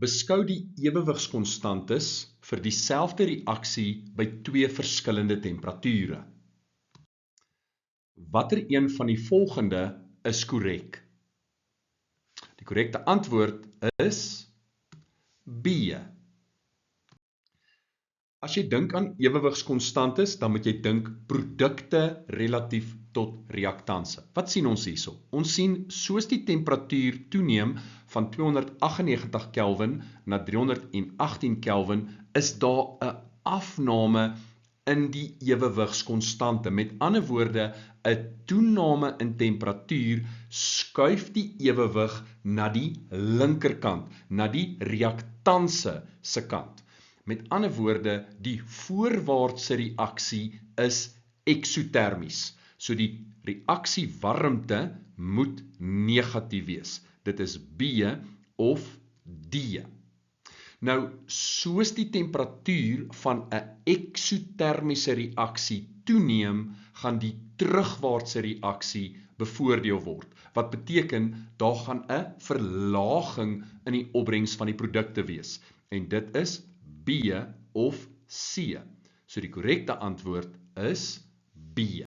Beskou die ewewigskonstantes vir dieselfde reaksie by twee verskillende temperature. Watter een van die volgende is korrek? Die korrekte antwoord is B. As jy dink aan ewewigskonstantes, dan moet jy dink produkte relatief tot reaktanse. Wat sien ons hierso? Ons sien soos die temperatuur toeneem van 298 Kelvin na 318 Kelvin, is daar 'n afname in die ewewigskonstante. Met ander woorde, 'n toename in temperatuur skuif die ewewig na die linkerkant, na die reaktanse se kant. Met ander woorde, die voorwaartse reaksie is eksotermies. So die reaksiewarmte moet negatief wees. Dit is B of D. Nou, soos die temperatuur van 'n eksotermiese reaksie toeneem, gaan die terugwaartse reaksie bevoordeel word. Wat beteken, daar gaan 'n verlaging in die opbrengs van die produkte wees. En dit is B of C. So die korrekte antwoord is B.